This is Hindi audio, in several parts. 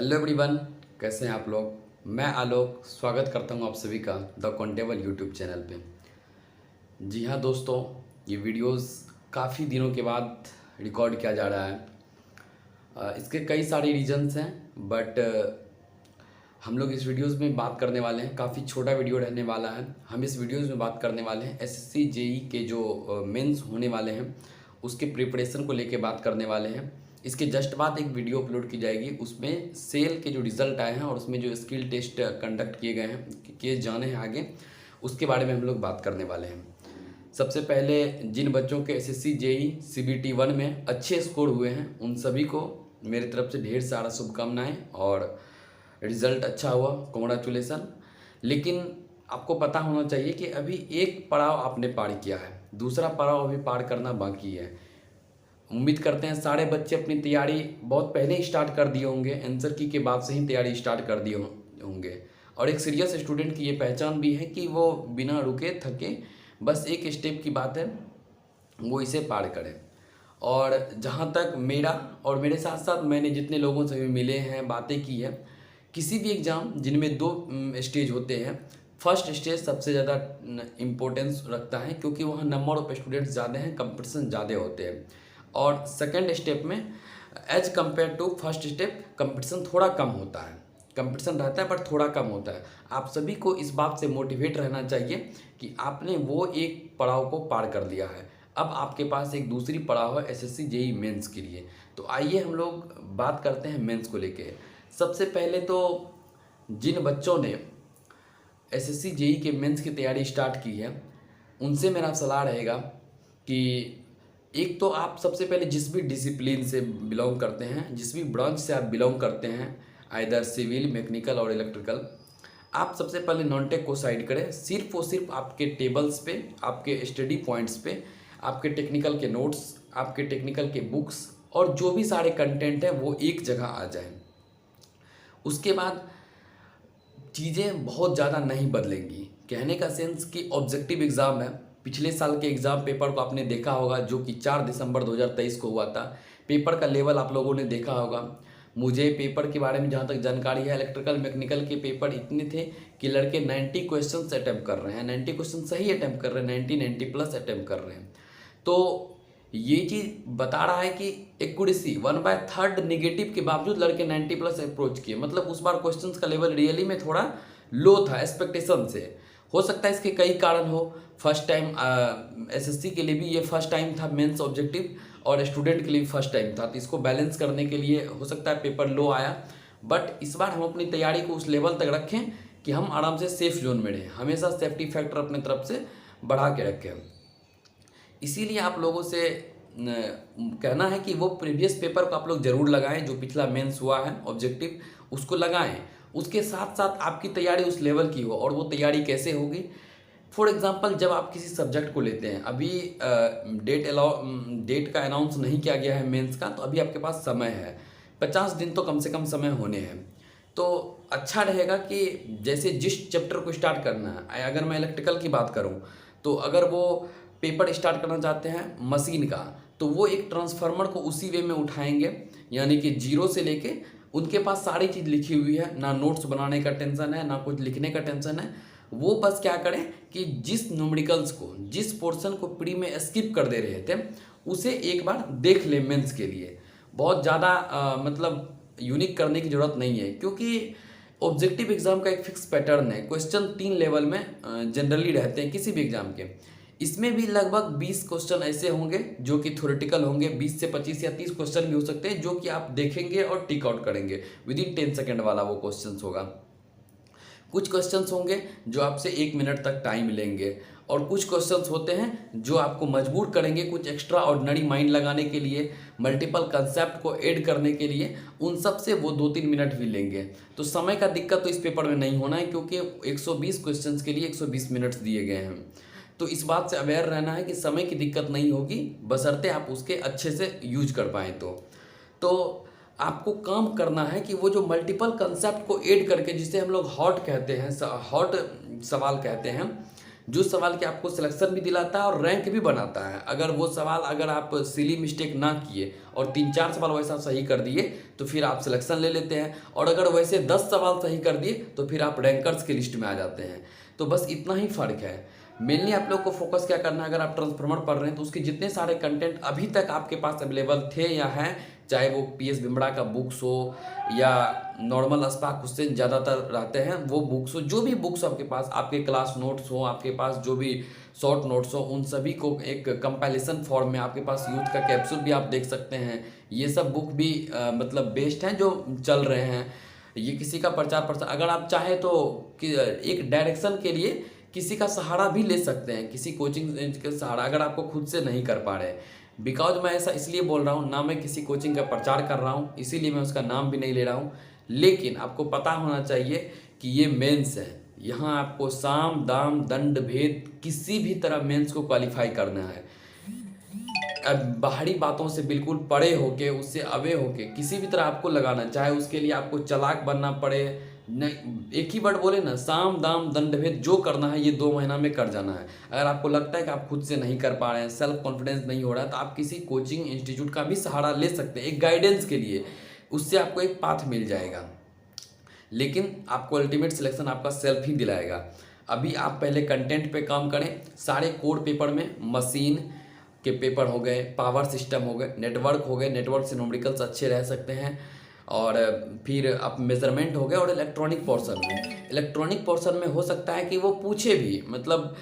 हेलो एवरीवन, कैसे हैं आप लोग। मैं आलोक स्वागत करता हूं आप सभी का द काउंटेबल यूट्यूब चैनल पे। जी हाँ दोस्तों, ये वीडियोस काफ़ी दिनों के बाद रिकॉर्ड किया जा रहा है। इसके कई सारे रीजंस हैं, बट हम लोग इस वीडियोस में बात करने वाले हैं। काफ़ी छोटा वीडियो रहने वाला है। हम इस वीडियोस में बात करने वाले हैं एसएससी जेई के जो मेंस होने वाले हैं उसके प्रिपरेशन को लेके बात करने वाले हैं। इसके जस्ट बाद एक वीडियो अपलोड की जाएगी, उसमें सेल के जो रिज़ल्ट आए हैं और उसमें जो स्किल टेस्ट कंडक्ट किए गए हैं, किए जाने हैं आगे, उसके बारे में हम लोग बात करने वाले हैं। सबसे पहले जिन बच्चों के एसएससी जेई सीबीटी 1 में अच्छे स्कोर हुए हैं उन सभी को मेरी तरफ से ढेर सारा शुभकामनाएं और रिज़ल्ट अच्छा हुआ, कॉन्ग्रेचुलेसन। लेकिन आपको पता होना चाहिए कि अभी एक पड़ाव आपने पार किया है, दूसरा पड़ाव अभी पार करना बाकी है। उम्मीद करते हैं सारे बच्चे अपनी तैयारी बहुत पहले ही स्टार्ट कर दिए होंगे, आंसर की के बाद से ही तैयारी स्टार्ट कर दिए होंगे। और एक सीरियस स्टूडेंट की ये पहचान भी है कि वो बिना रुके थके बस एक स्टेप की बात है वो इसे पार करें। और जहाँ तक मेरा और मेरे साथ साथ मैंने जितने लोगों से भी मिले हैं, बातें की है, किसी भी एग्ज़ाम जिनमें दो स्टेज होते हैं, फर्स्ट स्टेज सबसे ज़्यादा इम्पोर्टेंस रखता है क्योंकि वहाँ नंबर ऑफ स्टूडेंट्स ज़्यादा हैं, कंपटीशन ज़्यादा होते हैं। और सेकंड स्टेप में as compared to first step competition थोड़ा कम होता है, कंपटीशन रहता है पर थोड़ा कम होता है। आप सभी को इस बात से मोटिवेट रहना चाहिए कि आपने वो एक पड़ाव को पार कर लिया है, अब आपके पास एक दूसरी पड़ाव है एसएससी जेई मेंस के लिए। तो आइए हम लोग बात करते हैं मेंस को लेके। सबसे पहले तो जिन बच्चों ने एसएससी जेई के मेंस की तैयारी स्टार्ट की है उनसे मेरा सलाह रहेगा कि एक तो आप सबसे पहले जिस भी डिसिप्लिन से बिलोंग करते हैं, जिस भी ब्रांच से आप बिलोंग करते हैं, आइदर सिविल, मैकेनिकल और इलेक्ट्रिकल, आप सबसे पहले नॉन टेक को साइड करें। सिर्फ और सिर्फ आपके टेबल्स पे, आपके स्टडी पॉइंट्स पे, आपके टेक्निकल के नोट्स, आपके टेक्निकल के बुक्स और जो भी सारे कंटेंट है वो एक जगह आ जाए। उसके बाद चीज़ें बहुत ज़्यादा नहीं बदलेंगी। कहने का सेंस कि ऑब्जेक्टिव एग्ज़ाम है। पिछले साल के एग्ज़ाम पेपर को आपने देखा होगा जो कि 4 दिसंबर 2023 को हुआ था। पेपर का लेवल आप लोगों ने देखा होगा। मुझे पेपर के बारे में जहाँ तक जानकारी है, इलेक्ट्रिकल मैकेनिकल के पेपर इतने थे कि लड़के 90 क्वेश्चन अटैम्प्ट कर रहे हैं, 90 क्वेश्चन सही अटैम्प्ट कर रहे हैं, 90 प्लस अटैम्प्ट कर रहे हैं। तो ये चीज़ बता रहा है कि एक्यूरेसी 1/3 निगेटिव के बावजूद लड़के 90 प्लस अप्रोच किए। मतलब उस बार क्वेश्चंस का लेवल रियली में थोड़ा लो था एक्सपेक्टेशन से। हो सकता है इसके कई कारण हो। फर्स्ट टाइम एसएससी के लिए भी ये फर्स्ट टाइम था मेंस ऑब्जेक्टिव, और स्टूडेंट के लिए भी फर्स्ट टाइम था, तो इसको बैलेंस करने के लिए हो सकता है पेपर लो आया। बट इस बार हम अपनी तैयारी को उस लेवल तक रखें कि हम आराम से सेफ जोन में रहें, हमेशा सेफ्टी फैक्टर अपने तरफ से बढ़ा के रखें। इसीलिए आप लोगों से कहना है कि वो प्रीवियस पेपर को आप लोग ज़रूर लगाएं, जो पिछला मेंस हुआ है ऑब्जेक्टिव उसको लगाएं। उसके साथ साथ आपकी तैयारी उस लेवल की हो। और वो तैयारी कैसे होगी? फॉर एग्जांपल, जब आप किसी सब्जेक्ट को लेते हैं, अभी डेट का अनाउंस नहीं किया गया है मेंस का, तो अभी आपके पास समय है, 50 दिन तो कम से कम समय होने हैं। तो अच्छा रहेगा कि जैसे जिस चैप्टर को स्टार्ट करना है, अगर मैं इलेक्ट्रिकल की बात करूं तो अगर वो पेपर स्टार्ट करना चाहते हैं मशीन का, तो वो एक ट्रांसफार्मर को उसी वे में उठाएंगे, यानी कि जीरो से लेके उनके पास सारी चीज़ लिखी हुई है, ना नोट्स बनाने का टेंशन है, ना कुछ लिखने का टेंशन है। वो बस क्या करें कि जिस न्यूमेरिकल्स को, जिस पोर्शन को प्री में स्किप कर दे रहे थे उसे एक बार देख ले मेंस के लिए। बहुत ज़्यादा मतलब यूनिक करने की ज़रूरत नहीं है, क्योंकि ऑब्जेक्टिव एग्जाम का एक फिक्स पैटर्न है। क्वेश्चन 3 लेवल में जनरली रहते हैं किसी भी एग्जाम के। इसमें भी लगभग 20 क्वेश्चन ऐसे होंगे जो कि थ्योरेटिकल होंगे, 20 से 25 या 30 क्वेश्चन भी हो सकते हैं जो कि आप देखेंगे और टिक आउट करेंगे। विदिन 10 सेकेंड वाला वो क्वेश्चन होगा। कुछ क्वेश्चंस होंगे जो आपसे 1 मिनट तक टाइम लेंगे, और कुछ क्वेश्चंस होते हैं जो आपको मजबूर करेंगे कुछ एक्स्ट्रा ऑर्डिनरी माइंड लगाने के लिए, मल्टीपल कंसेप्ट को ऐड करने के लिए। उन सब से वो 2-3 मिनट भी लेंगे। तो समय का दिक्कत तो इस पेपर में नहीं होना है, क्योंकि 120 क्वेश्चन के लिए 120 मिनट्स दिए गए हैं। तो इस बात से अवेयर रहना है कि समय की दिक्कत नहीं होगी, बशर्ते आप उसके अच्छे से यूज कर पाएँ। तो आपको काम करना है कि वो जो मल्टीपल कंसेप्ट को ऐड करके, जिसे हम लोग हॉट कहते हैं, हॉट सवाल कहते हैं, जो सवाल कि आपको सिलेक्शन भी दिलाता है और रैंक भी बनाता है। अगर वो सवाल अगर आप सिली मिस्टेक ना किए और 3-4 सवाल वैसा सही कर दिए तो फिर आप सिलेक्शन ले लेते हैं, और अगर वैसे 10 सवाल सही कर दिए तो फिर आप रैंकर्स की लिस्ट में आ जाते हैं। तो बस इतना ही फ़र्क है। मेनली आप लोग को फोकस क्या करना है, अगर आप ट्रांसफॉर्मर पढ़ रहे हैं तो उसके जितने सारे कंटेंट अभी तक आपके पास अवेलेबल थे या हैं, चाहे वो PS बिमड़ा का बुक्स हो या नॉर्मल अस्पाक क्वेश्चन ज़्यादातर रहते हैं वो बुक्स हो, जो भी बुक्स आपके पास, आपके क्लास नोट्स हो, आपके पास जो भी शॉर्ट नोट्स हो, उन सभी को एक कंपाइलेशन फॉर्म में आपके पास यूथ का कैप्सूल भी आप देख सकते हैं। ये सब बुक भी मतलब बेस्ट हैं जो चल रहे हैं। ये किसी का प्रचार प्रसार, अगर आप चाहें तो एक डायरेक्शन के लिए किसी का सहारा भी ले सकते हैं, किसी कोचिंग का सहारा, अगर आपको खुद से नहीं कर पा रहे। बिकॉज मैं ऐसा इसलिए बोल रहा हूँ, ना मैं किसी कोचिंग का प्रचार कर रहा हूँ, इसीलिए मैं उसका नाम भी नहीं ले रहा हूँ, लेकिन आपको पता होना चाहिए कि ये मेंस है। यहाँ आपको साम दाम दंड भेद किसी भी तरह मेंस को क्वालिफाई करना है। अब बाहरी बातों से बिल्कुल परे होके, उससे अवे होके किसी भी तरह आपको लगाना, चाहे उसके लिए आपको चालाक बनना पड़े, नहीं, एक ही वर्ड बोले ना, साम दाम दंड भेद, जो करना है ये 2 महीना में कर जाना है। अगर आपको लगता है कि आप खुद से नहीं कर पा रहे हैं, सेल्फ कॉन्फिडेंस नहीं हो रहा है, तो आप किसी कोचिंग इंस्टीट्यूट का भी सहारा ले सकते हैं एक गाइडेंस के लिए, उससे आपको एक पाथ मिल जाएगा। लेकिन आपको अल्टीमेट सिलेक्शन आपका सेल्फ ही दिलाएगा। अभी आप पहले कंटेंट पे काम करें, सारे कोड पेपर में मशीन के पेपर हो गए, पावर सिस्टम हो गए, नेटवर्क हो गए, नेटवर्क से न्यूमेरिकल्स अच्छे रह सकते हैं, और फिर आप मेजरमेंट हो गए, और इलेक्ट्रॉनिक पोर्शन में हो सकता है कि वो पूछे भी, मतलब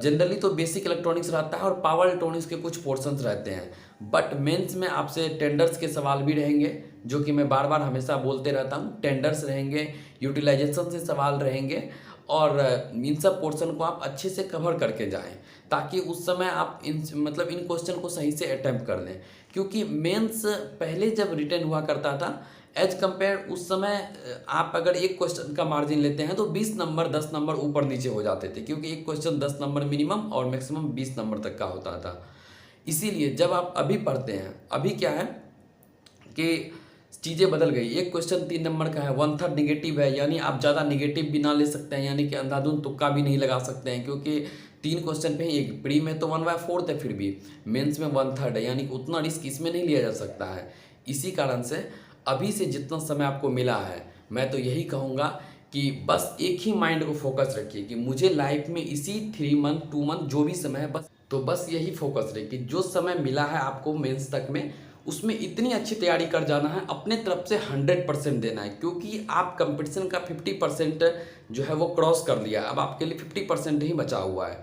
जनरली तो बेसिक इलेक्ट्रॉनिक्स रहता है और पावर इलेक्ट्रॉनिक्स के कुछ पोर्शंस रहते हैं, बट मेंस में आपसे टेंडर्स के सवाल भी रहेंगे, जो कि मैं बार बार हमेशा बोलते रहता हूँ। टेंडर्स रहेंगे, यूटिलाइजेशन से सवाल रहेंगे, और इन सब पोर्शन को आप अच्छे से कवर करके जाएं, ताकि उस समय आप इन क्वेश्चन को सही से अटैम्प्ट कर लें। क्योंकि मेंस पहले जब रिटर्न हुआ करता था, एज कंपेयर उस समय आप अगर एक क्वेश्चन का मार्जिन लेते हैं तो 20 नंबर 10 नंबर ऊपर नीचे हो जाते थे, क्योंकि एक क्वेश्चन 10 नंबर मिनिमम और मैक्सिमम 20 नंबर तक का होता था। इसीलिए जब आप अभी पढ़ते हैं, अभी क्या है कि चीज़ें बदल गई। एक क्वेश्चन 3 नंबर का है, 1/3 निगेटिव है, यानी आप ज़्यादा निगेटिव भी ना ले सकते हैं, यानी कि अंधाधुंध तुक्का भी नहीं लगा सकते हैं, क्योंकि 3 क्वेश्चन पे ही एक, प्री में तो 1/4 है, फिर भी मेंस में 1/3 है, यानी उतना रिस्क इसमें नहीं लिया जा सकता है। इसी कारण से अभी से जितना समय आपको मिला है, मैं तो यही कहूँगा कि बस एक ही माइंड को फोकस रखिए कि मुझे लाइफ में इसी 3 मंथ 2 मंथ जो भी समय है, बस यही फोकस रखिए कि जो समय मिला है आपको मेंस तक में, उसमें इतनी अच्छी तैयारी कर जाना है, अपने तरफ से 100% देना है, क्योंकि आप कंपटीशन का 50% जो है वो क्रॉस कर लिया, अब आपके लिए 50% ही बचा हुआ है।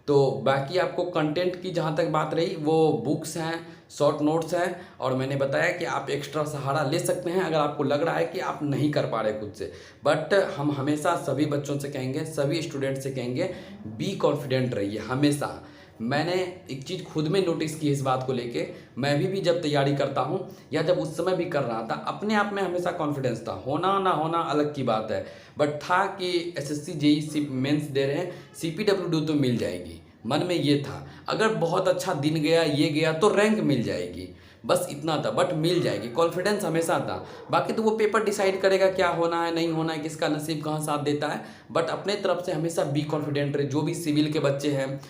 तो बाकी आपको कंटेंट की जहाँ तक बात रही, वो बुक्स हैं, शॉर्ट नोट्स हैं, और मैंने बताया कि आप एक्स्ट्रा सहारा ले सकते हैं अगर आपको लग रहा है कि आप नहीं कर पा रहे खुद से। बट हम हमेशा सभी बच्चों से कहेंगे, सभी स्टूडेंट से कहेंगे, बी कॉन्फिडेंट रहिए हमेशा। मैंने एक चीज़ खुद में नोटिस की इस बात को लेके, मैं भी जब तैयारी करता हूँ या जब उस समय भी कर रहा था, अपने आप में हमेशा कॉन्फिडेंस था, होना ना होना अलग की बात है, बट था कि SSC JEE मेंस दे रहे हैं, CPWD तो मिल जाएगी, मन में ये था। अगर बहुत अच्छा दिन गया, ये गया, तो रैंक मिल जाएगी, बस इतना था, बट मिल जाएगी, कॉन्फिडेंस हमेशा था। बाकी तो वो पेपर डिसाइड करेगा क्या होना है नहीं होना है, किसका नसीब कहाँ साथ देता है, बट अपने तरफ से हमेशा बी कॉन्फिडेंट रहे। जो भी सिविल के बच्चे हैं,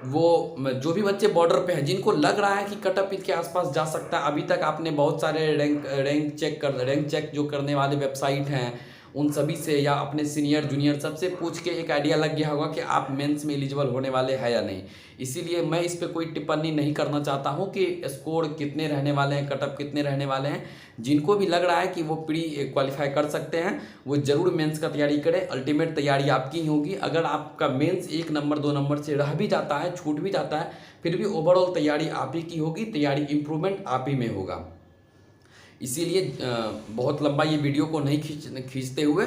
वो जो भी बच्चे बॉर्डर पे हैं, जिनको लग रहा है कि कट ऑफ इसके आसपास जा सकता है, अभी तक आपने बहुत सारे रैंक चेक जो करने वाले वेबसाइट हैं उन सभी से, या अपने सीनियर जूनियर सबसे पूछ के एक आइडिया लग गया होगा कि आप मेंस में एलिजिबल होने वाले हैं या नहीं। इसीलिए मैं इस पर कोई टिप्पणी नहीं करना चाहता हूँ कि स्कोर कितने रहने वाले हैं, कट ऑफ कितने रहने वाले हैं। जिनको भी लग रहा है कि वो प्री क्वालिफाई कर सकते हैं, वो ज़रूर मेंस का तैयारी करें। अल्टीमेट तैयारी आपकी ही होगी। अगर आपका मेंस 1 नंबर 2 नंबर से रह भी जाता है, छूट भी जाता है, फिर भी ओवरऑल तैयारी आप ही की होगी, तैयारी इम्प्रूवमेंट आप ही में होगा। इसीलिए बहुत लंबा ये वीडियो को नहीं खींचते हुए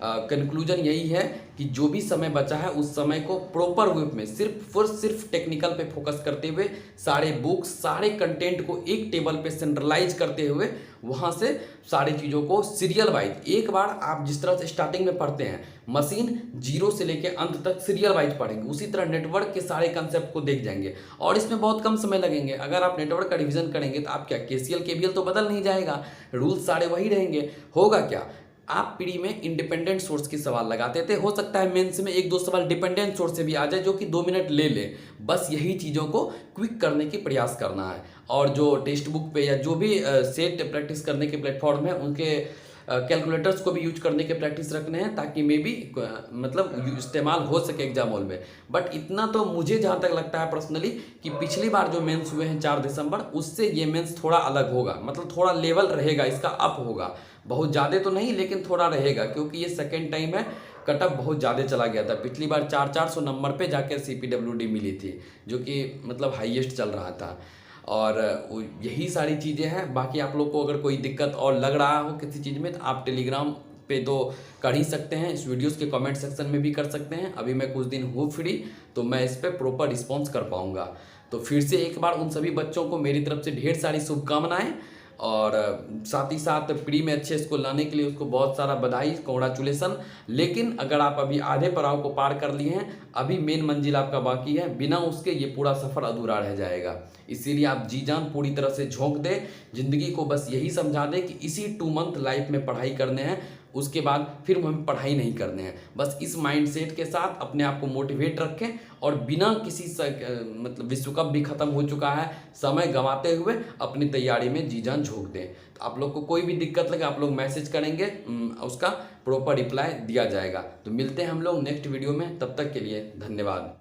कंक्लूजन यही है कि जो भी समय बचा है उस समय को प्रॉपर वे में सिर्फ टेक्निकल पे फोकस करते हुए, सारे बुक्स सारे कंटेंट को एक टेबल पे सेंट्रलाइज करते हुए, वहाँ से सारी चीज़ों को सीरियल वाइज, एक बार आप जिस तरह से स्टार्टिंग में पढ़ते हैं मशीन 0 से लेके अंत तक सीरियल वाइज पढ़ेंगे, उसी तरह नेटवर्क के सारे कंसेप्ट को देख जाएंगे। और इसमें बहुत कम समय लगेंगे। अगर आप नेटवर्क का रिवीजन करेंगे तो आप क्या KCL KVL तो बदल नहीं जाएगा, रूल्स सारे वही रहेंगे। होगा क्या, आप प्री में इंडिपेंडेंट सोर्स के सवाल लगाते थे, हो सकता है मेंस में एक दो सवाल डिपेंडेंट सोर्स से भी आ जाए जो कि 2 मिनट ले ले। बस यही चीज़ों को क्विक करने की प्रयास करना है। और जो टेक्स्ट बुक पे या जो भी सेट प्रैक्टिस करने के प्लेटफॉर्म है उनके कैलकुलेटर्स को भी यूज करने के प्रैक्टिस रखने हैं, ताकि मे बी मतलब इस्तेमाल हो सके एग्जाम हॉल में। बट इतना तो मुझे जहाँ तक लगता है पर्सनली कि पिछली बार जो मेंस हुए हैं 4 दिसंबर, उससे ये मेंस थोड़ा अलग होगा, मतलब थोड़ा लेवल रहेगा इसका, अप होगा। बहुत ज़्यादा तो नहीं लेकिन थोड़ा रहेगा, क्योंकि ये सेकेंड टाइम है। कट ऑफ बहुत ज़्यादा चला गया था, पिछली बार 400 नंबर पे जाकर CPWD मिली थी, जो कि मतलब हाईएस्ट चल रहा था। और यही सारी चीज़ें हैं। बाकी आप लोग को अगर कोई दिक्कत और लग रहा हो किसी चीज़ में, तो आप टेलीग्राम पे तो कर ही सकते हैं, इस वीडियोस के कमेंट सेक्शन में भी कर सकते हैं। अभी मैं कुछ दिन हूँ फ्री, तो मैं इस पर प्रॉपर रिस्पॉन्स कर पाऊँगा। तो फिर से एक बार उन सभी बच्चों को मेरी तरफ से ढेर सारी शुभकामनाएँ, और साथ ही साथ प्री में अच्छे स्कोर लाने के लिए उसको बहुत सारा बधाई, कॉन्ग्रेचुलेसन। लेकिन अगर आप अभी आधे पड़ाव को पार कर लिए हैं, अभी मेन मंजिल आपका बाकी है, बिना उसके ये पूरा सफ़र अधूरा रह जाएगा। इसीलिए आप जी जान पूरी तरह से झोंक दें, ज़िंदगी को बस यही समझा दें कि इसी 2 मंथ लाइफ में पढ़ाई करने हैं, उसके बाद फिर हमें पढ़ाई नहीं करने हैं। बस इस माइंडसेट के साथ अपने आप को मोटिवेट रखें, और बिना किसी मतलब विश्व कप भी ख़त्म हो चुका है, समय गंवाते हुए अपनी तैयारी में जी जान झोंक दें। तो आप लोग को कोई भी दिक्कत लगे आप लोग मैसेज करेंगे, उसका प्रॉपर रिप्लाई दिया जाएगा। तो मिलते हैं हम लोग नेक्स्ट वीडियो में, तब तक के लिए धन्यवाद।